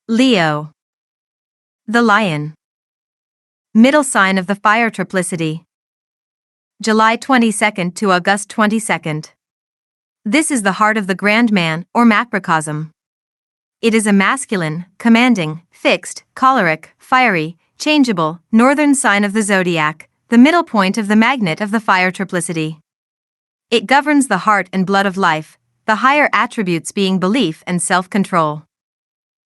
Leo. The lion. Middle sign of the fire triplicity. July 22nd to August 22nd. This is the heart of the grand man, or macrocosm. It is a masculine, commanding, fixed, choleric, fiery, changeable, northern sign of the zodiac, the middle point of the magnet of the fire triplicity. It governs the heart and blood of life, the higher attributes being belief and self-control.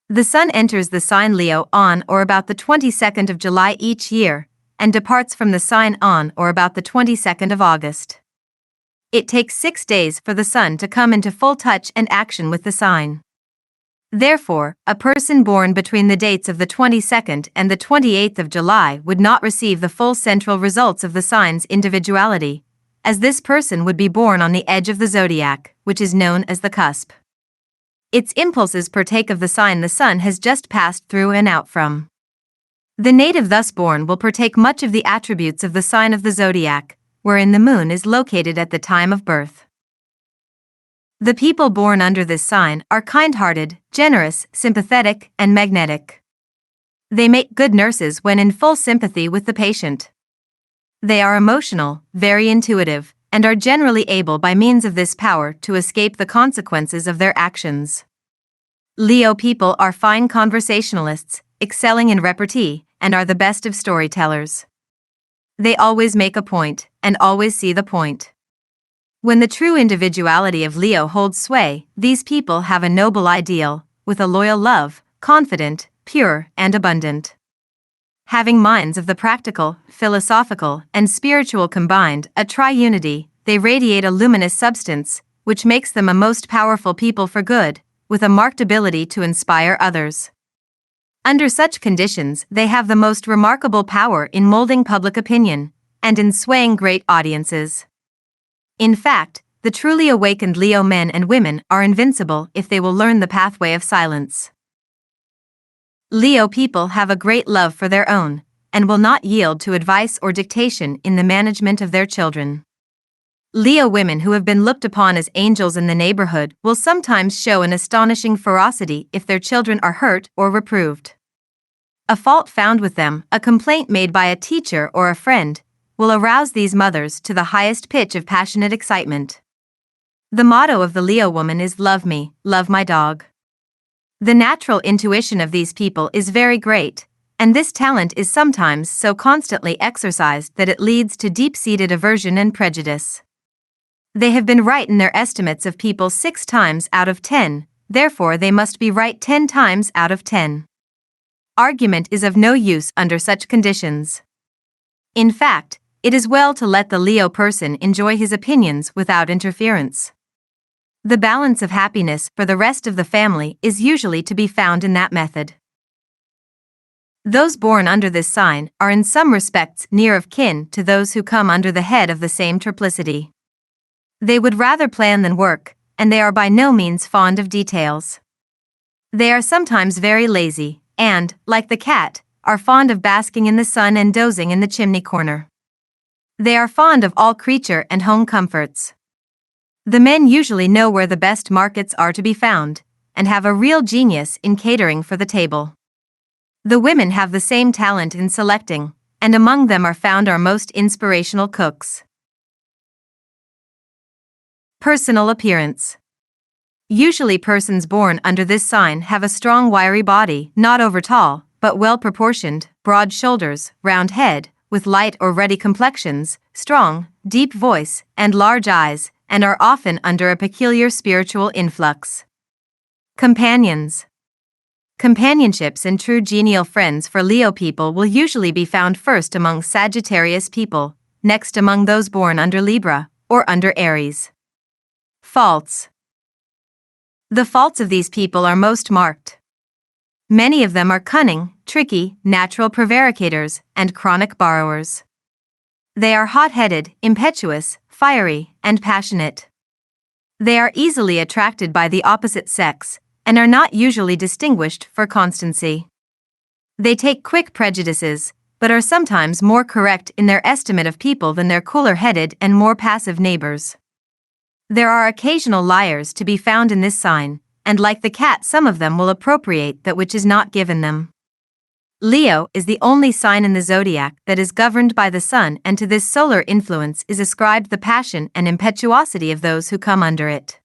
The sun enters the sign Leo on or about the 22nd of July each year, and departs from the sign on or about the 22nd of August. It takes 6 days for the sun to come into full touch and action with the sign. Therefore, a person born between the dates of the 22nd and the 28th of July would not receive the full central results of the sign's individuality, as this person would be born on the edge of the zodiac, which is known as the cusp. Its impulses partake of the sign the sun has just passed through and out from. The native thus born will partake much of the attributes of the sign of the zodiac, wherein the moon is located at the time of birth. The people born under this sign are kind-hearted, generous, sympathetic, and magnetic. They make good nurses when in full sympathy with the patient. They are emotional, very intuitive, and are generally able by means of this power to escape the consequences of their actions. Leo people are fine conversationalists, excelling in repartee, and are the best of storytellers. They always make a point, and always see the point. When the true individuality of Leo holds sway, these people have a noble ideal, with a loyal love, confident, pure, and abundant. Having minds of the practical, philosophical, and spiritual combined, a triunity, they radiate a luminous substance, which makes them a most powerful people for good, with a marked ability to inspire others. Under such conditions, they have the most remarkable power in molding public opinion, and in swaying great audiences. In fact, the truly awakened Leo men and women are invincible if they will learn the pathway of silence. Leo people have a great love for their own, and will not yield to advice or dictation in the management of their children. Leo women who have been looked upon as angels in the neighborhood will sometimes show an astonishing ferocity if their children are hurt or reproved. A fault found with them, a complaint made by a teacher or a friend, will arouse these mothers to the highest pitch of passionate excitement. The motto of the Leo woman is "Love me, love my dog." The natural intuition of these people is very great, and this talent is sometimes so constantly exercised that it leads to deep-seated aversion and prejudice. They have been right in their estimates of people 6 times out of 10, therefore they must be right 10 times out of 10. Argument is of no use under such conditions. In fact, it is well to let the Leo person enjoy his opinions without interference. The balance of happiness for the rest of the family is usually to be found in that method. Those born under this sign are in some respects near of kin to those who come under the head of the same triplicity. They would rather plan than work, and they are by no means fond of details. They are sometimes very lazy, and, like the cat, are fond of basking in the sun and dozing in the chimney corner. They are fond of all creature and home comforts. The men usually know where the best markets are to be found, and have a real genius in catering for the table. The women have the same talent in selecting, and among them are found our most inspirational cooks. Personal appearance. Usually persons born under this sign have a strong wiry body, not over tall, but well proportioned, broad shoulders, round head, with light or ruddy complexions, strong, deep voice, and large eyes, and are often under a peculiar spiritual influx. Companions. Companionships and true genial friends for Leo people will usually be found first among Sagittarius people, next among those born under Libra, or under Aries. Faults. The faults of these people are most marked. Many of them are cunning, tricky, natural prevaricators, and chronic borrowers. They are hot-headed, impetuous, fiery, and passionate. They are easily attracted by the opposite sex, and are not usually distinguished for constancy. They take quick prejudices, but are sometimes more correct in their estimate of people than their cooler-headed and more passive neighbors. There are occasional liars to be found in this sign, and like the cat, some of them will appropriate that which is not given them. Leo is the only sign in the zodiac that is governed by the sun, and to this solar influence is ascribed the passion and impetuosity of those who come under it.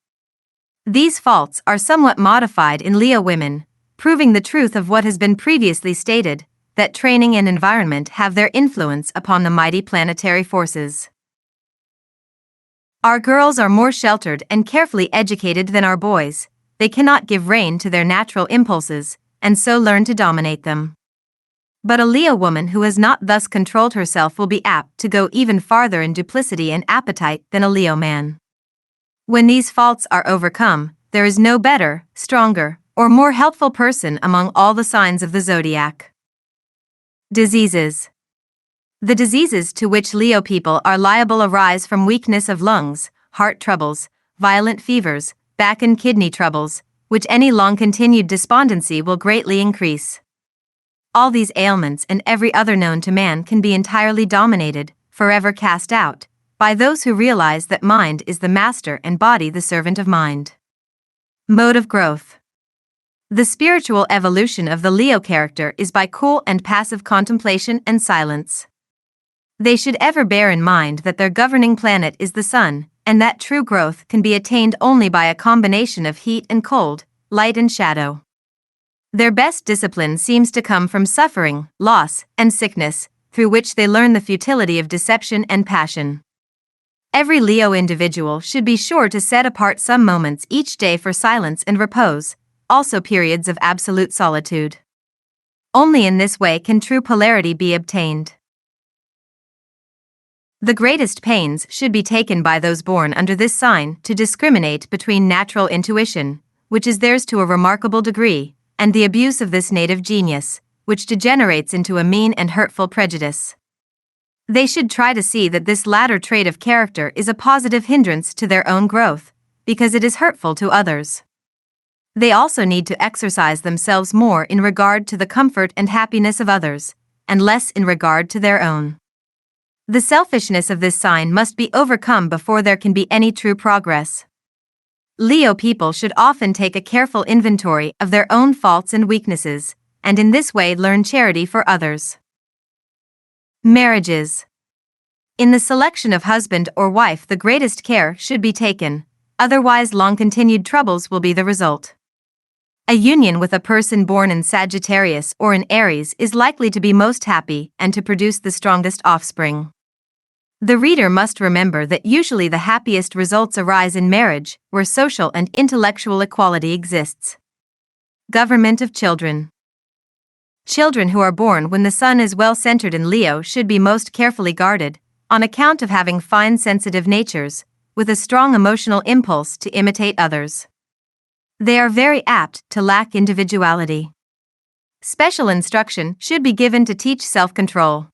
These faults are somewhat modified in Leo women, proving the truth of what has been previously stated, that training and environment have their influence upon the mighty planetary forces. Our girls are more sheltered and carefully educated than our boys. They cannot give rein to their natural impulses, and so learn to dominate them. But a Leo woman who has not thus controlled herself will be apt to go even farther in duplicity and appetite than a Leo man. When these faults are overcome, there is no better, stronger, or more helpful person among all the signs of the zodiac. Diseases. The diseases to which Leo people are liable arise from weakness of lungs, heart troubles, violent fevers, back and kidney troubles, which any long-continued despondency will greatly increase. All these ailments and every other known to man can be entirely dominated, forever cast out, by those who realize that mind is the master and body the servant of mind. Mode of growth. The spiritual evolution of the Leo character is by cool and passive contemplation and silence. They should ever bear in mind that their governing planet is the sun, and that true growth can be attained only by a combination of heat and cold, light and shadow. Their best discipline seems to come from suffering, loss, and sickness, through which they learn the futility of deception and passion. Every Leo individual should be sure to set apart some moments each day for silence and repose, also periods of absolute solitude. Only in this way can true polarity be obtained. The greatest pains should be taken by those born under this sign to discriminate between natural intuition, which is theirs to a remarkable degree, and the abuse of this native genius, which degenerates into a mean and hurtful prejudice. They should try to see that this latter trait of character is a positive hindrance to their own growth, because it is hurtful to others. They also need to exercise themselves more in regard to the comfort and happiness of others, and less in regard to their own. The selfishness of this sign must be overcome before there can be any true progress. Leo people should often take a careful inventory of their own faults and weaknesses, and in this way learn charity for others. Marriages. In the selection of husband or wife, the greatest care should be taken, otherwise long-continued troubles will be the result. A union with a person born in Sagittarius or in Aries is likely to be most happy and to produce the strongest offspring. The reader must remember that usually the happiest results arise in marriage, where social and intellectual equality exists. Government of children. Children who are born when the sun is well centered in Leo should be most carefully guarded, on account of having fine sensitive natures, with a strong emotional impulse to imitate others. They are very apt to lack individuality. Special instruction should be given to teach self-control.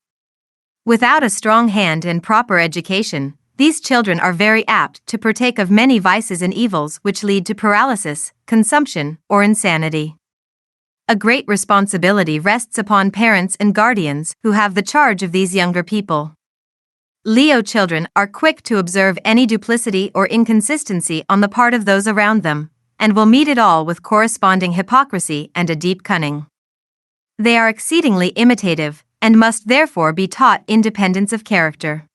Without a strong hand and proper education, these children are very apt to partake of many vices and evils which lead to paralysis, consumption, or insanity. A great responsibility rests upon parents and guardians who have the charge of these younger people. Leo children are quick to observe any duplicity or inconsistency on the part of those around them, and will meet it all with corresponding hypocrisy and a deep cunning. They are exceedingly imitative, and must therefore be taught independence of character.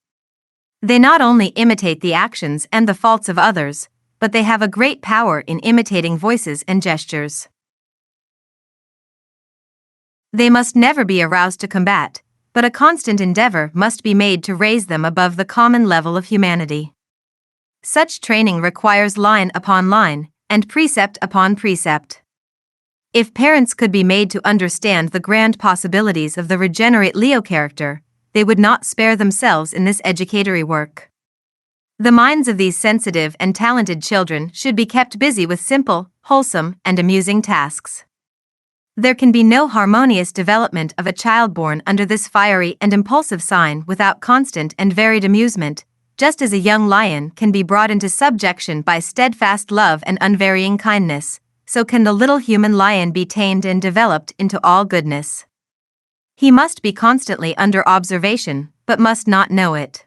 They not only imitate the actions and the faults of others, but they have a great power in imitating voices and gestures. They must never be aroused to combat, but a constant endeavor must be made to raise them above the common level of humanity. Such training requires line upon line, and precept upon precept. If parents could be made to understand the grand possibilities of the regenerate Leo character, they would not spare themselves in this educatory work. The minds of these sensitive and talented children should be kept busy with simple, wholesome, and amusing tasks. There can be no harmonious development of a child born under this fiery and impulsive sign without constant and varied amusement, just as a young lion can be brought into subjection by steadfast love and unvarying kindness, so can the little human lion be tamed and developed into all goodness. He must be constantly under observation, but must not know it.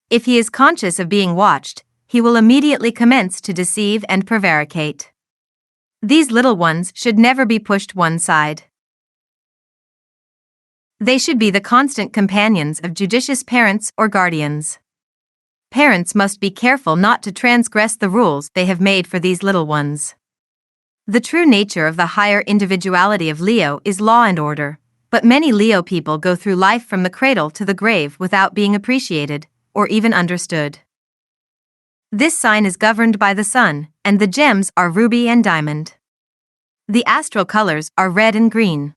If he is conscious of being watched, he will immediately commence to deceive and prevaricate. These little ones should never be pushed one side. They should be the constant companions of judicious parents or guardians. Parents must be careful not to transgress the rules they have made for these little ones. The true nature of the higher individuality of Leo is law and order, but many Leo people go through life from the cradle to the grave without being appreciated or even understood. This sign is governed by the sun, and the gems are ruby and diamond. The astral colors are red and green.